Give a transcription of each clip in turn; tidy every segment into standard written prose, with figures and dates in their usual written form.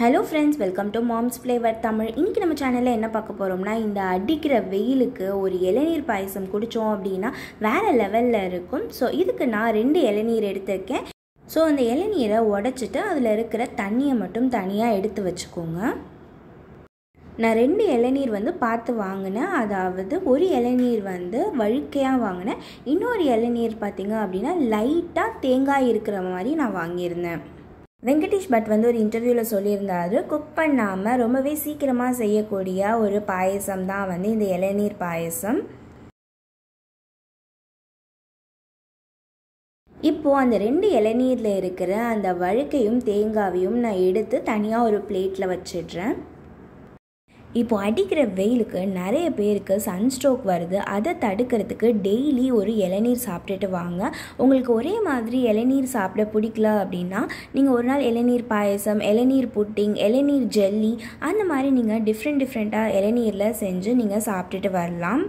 Hello friends, welcome to Mom's Flavor Tamil. இன்னைக்கு நம்ம சேனல்ல என்ன பார்க்க போறோம்னா இந்த அடிக்கிற வெயிலுக்கு ஒரு இளநீர் பாயசம் குடிச்சோம் அப்படினா வேற லெவல்ல இருக்கும். சோ இதுக்கு நான் 2 இளநீர் எடுத்துர்க்கேன். சோ அந்த இளநீரை உடைச்சிட்டு அதுல இருக்கிற தண்ணியை மட்டும் தனியா எடுத்து வச்சுக்கோங்க. நான் 2 இளநீர் பார்த்து வாங்குனேன். அதாவது ஒரு இளநீர் வழுக்கையா வாங்குனேன். இன்னொரு இளநீர் பாத்தீங்க அப்படினா லைட்டா தேங்காய் இருக்கிற மாதிரி நான் வாங்கியிருந்தேன். வெங்கடேஷ் பட் ஒரு இன்டர்வியூல சொல்லியிருந்தாரு, குக் பண்ணாம ரொம்பவே சீக்கிரமா செய்யக்கூடிய ஒரு பாயசம் தான் இந்த இளநீர் பாயசம். இப்போ அந்த 2 இளநீர்ல இருக்கிற அந்த வழுக்கையும் தேங்காவையும் நான் எடுத்து தனியா ஒரு பிளேட்ல வச்சிடுறேன். இப்போ அடிக்கிற வெயிலுக்கு நிறைய பேருக்கு சன்ஸ்ட்ரோக் வருது. அதை தடுக்கிறதுக்கு டெய்லி ஒரு இளநீர் சாப்பிட்டுட்டு வாங்க. உங்களுக்கு ஒரே மாதிரி இளநீர் சாப்பிட பிடிக்கல அப்படின்னா நீங்கள் ஒரு நாள் இளநீர் பாயசம், இளநீர் புட்டிங், இளநீர் ஜெல்லி அந்த மாதிரி நீங்கள் டிஃப்ரெண்ட்டாக இளநீரில் செஞ்சு நீங்கள் சாப்பிட்டுட்டு வரலாம்.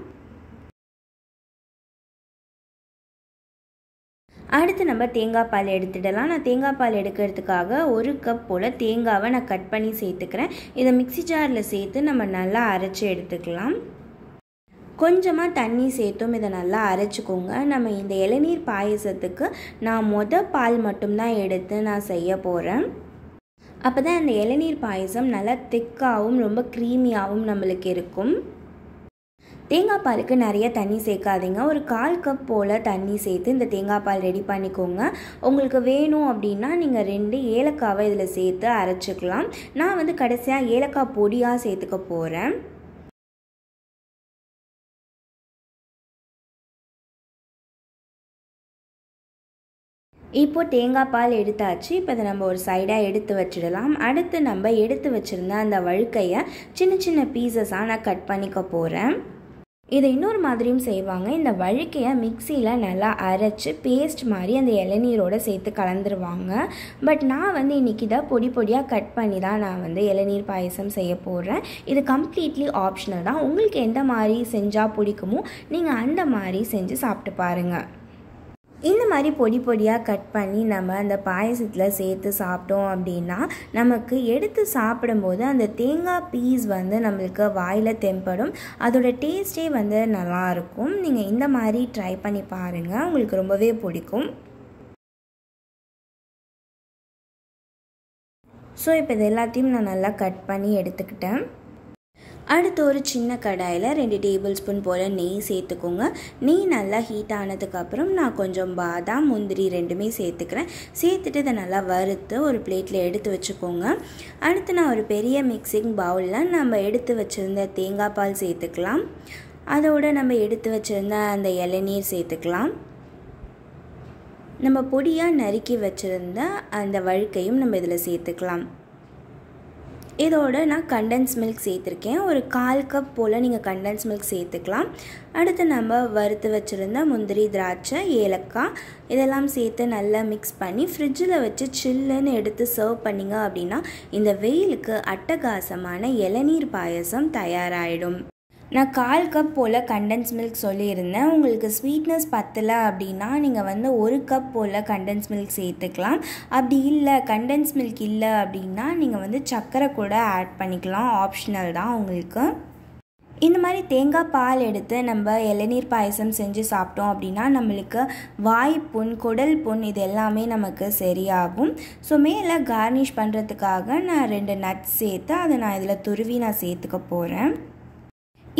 அடுத்து நம்ம தேங்காய் பால் எடுத்துடலாம். நான் தேங்காய் பால் எடுக்கிறதுக்காக 1 கப் போல் தேங்காவை நான் கட் பண்ணி சேர்த்துக்கிறேன். இதை மிக்ஸி ஜாரில் சேர்த்து நம்ம நல்லா அரைச்சி எடுத்துக்கலாம். கொஞ்சமாக தண்ணி சேர்த்தும் இதை நல்லா அரைச்சிக்கோங்க. நம்ம இந்த இளநீர் பாயசத்துக்கு நான் பால் மட்டும்தான் எடுத்து நான் செய்ய போகிறேன். அப்போ தான் இந்த இளநீர் பாயசம் நல்லா திக்காகவும் ரொம்ப க்ரீமியாகவும் நம்மளுக்கு இருக்கும். தேங்காய் பாலுக்கு நிறைய தண்ணி சேர்க்காதீங்க. ஒரு 1/4 கப் போல் தண்ணி சேர்த்து இந்த தேங்காய் பால் ரெடி பண்ணிக்கோங்க. உங்களுக்கு வேணும் அப்படின்னா நீங்கள் 2 ஏலக்காவை இதில் சேர்த்து அரைச்சிக்கலாம். நான் கடைசியாக ஏலக்காய் பொடியாக சேர்த்துக்க போகிறேன். இப்போ தேங்காய் பால் எடுத்தாச்சு. இப்போ இதை நம்ம ஒரு சைடாக எடுத்து வச்சிடலாம். அடுத்து நம்ம எடுத்து வச்சுருந்த அந்த வழுக்கையை சின்ன சின்ன பீசஸாக நான் கட் பண்ணிக்க போகிறேன். இதை இன்னொரு மாதிரியும் செய்வாங்க. இந்த வழுக்கையை மிக்சியில் நல்லா அரைச்சி பேஸ்ட் மாதிரி அந்த இளநீரோடு சேர்த்து கலந்துருவாங்க. பட் நான் இன்றைக்கி இதை பொடியாக கட் பண்ணி தான் நான் இளநீர் பாயசம் செய்ய போகிறேன். இது கம்ப்ளீட்லி ஆப்ஷனல் தான். உங்களுக்கு எந்த மாதிரி செஞ்சால் பிடிக்குமோ நீங்கள் அந்த மாதிரி செஞ்சு சாப்பிட்டு பாருங்கள். இந்த மாதிரி பொடியாக கட் பண்ணி நம்ம அந்த பாயசத்தில் சேர்த்து சாப்பிட்டோம் அப்படின்னா நமக்கு எடுத்து சாப்பிடும்போது அந்த தேங்காய் பீஸ் நம்மளுக்கு வாயில் தென்படும். அதோட டேஸ்ட்டே நல்லாயிருக்கும். நீங்கள் இந்த மாதிரி ட்ரை பண்ணி பாருங்கள், உங்களுக்கு ரொம்பவே பிடிக்கும். ஸோ இப்போ இது எல்லாத்தையும் நான் நல்லா கட் பண்ணி எடுத்துக்கிட்டேன். அடுத்து ஒரு சின்ன கடாயில் 2 டேபிள் ஸ்பூன் போல் நெய் சேர்த்துக்கோங்க. நெய் நல்லா ஹீட் ஆனதுக்கப்புறம் நான் கொஞ்சம் பாதாம், முந்திரி 2மே சேர்த்துக்கிறேன். சேர்த்துட்டு இதை நல்லா வறுத்து ஒரு பிளேட்டில் எடுத்து வச்சுக்கோங்க. அடுத்து நான் ஒரு பெரிய மிக்சிங் பவுலில் நம்ம எடுத்து வச்சுருந்த தேங்காய் பால் சேர்த்துக்கலாம். அதோடு நம்ம எடுத்து வச்சுருந்த அந்த இளநீர் சேர்த்துக்கலாம். நம்ம பொடியாக நறுக்கி வச்சுருந்த அந்த வழுக்கையும் நம்ம இதில் சேர்த்துக்கலாம். இதோட நான் கண்டென்ஸ் மில்க் சேர்த்துருக்கேன். ஒரு 1/4 கப் போல் நீங்கள் கண்டென்ஸ் மில்க் சேர்த்துக்கலாம். அடுத்து நம்ம வறுத்து வச்சுருந்த முந்திரி, திராட்சை, ஏலக்காய் இதெல்லாம் சேர்த்து நல்லா மிக்ஸ் பண்ணி ஃப்ரிட்ஜில் வச்சு சில்லுன்னு எடுத்து சர்வ் பண்ணிங்க அப்படின்னா இந்த வெயிலுக்கு அட்டகாசமான இளநீர் பாயசம் தயாராகிடும். நான் 1/4 கப் போல் கண்டென்ஸ் மில்க் சொல்லியிருந்தேன். உங்களுக்கு ஸ்வீட்னஸ் பத்தலை அப்படின்னா நீங்கள் 1 கப் போல் கண்டென்ஸ் மில்க் சேர்த்துக்கலாம். அப்படி இல்லை, கண்டென்ஸ் மில்க் இல்லை அப்படின்னா நீங்கள் சர்க்கரை கூட ஆட் பண்ணிக்கலாம். ஆப்ஷனல் தான் உங்களுக்கு. இந்த மாதிரி தேங்காய் பால் எடுத்து நம்ம இளநீர் பாயசம் செஞ்சு சாப்பிட்டோம் அப்படின்னா நம்மளுக்கு வாய்ப்புண், குடல் புண் இது எல்லாமே நமக்கு சரியாகும். ஸோ மேலே கார்னிஷ் பண்ணுறதுக்காக நான் 2 நட்ஸ் சேர்த்து அதை நான் இதில் துருவி நான் சேர்த்துக்க போகிறேன்.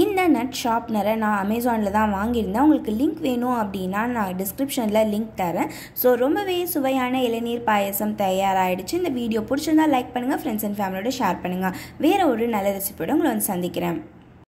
இந்த நட் ஷார்ப்னரை நான் அமேசானில் தான் வாங்கியிருந்தேன். உங்களுக்கு லிங்க் வேணும் அப்படின்னா நான் டிஸ்கிரிப்ஷனில் லிங்க் தரேன். ஸோ ரொம்பவே சுவையான இளநீர் பாயசம் தயாராகிடுச்சு. இந்த வீடியோ பிடிச்சிருந்தா லைக் பண்ணுங்கள், ஃப்ரெண்ட்ஸ் அண்ட் ஃபேமிலியோட ஷேர் பண்ணுங்கள். வேறு ஒரு நல்ல ரெசிபியோட உங்களை சந்திக்கிறேன்.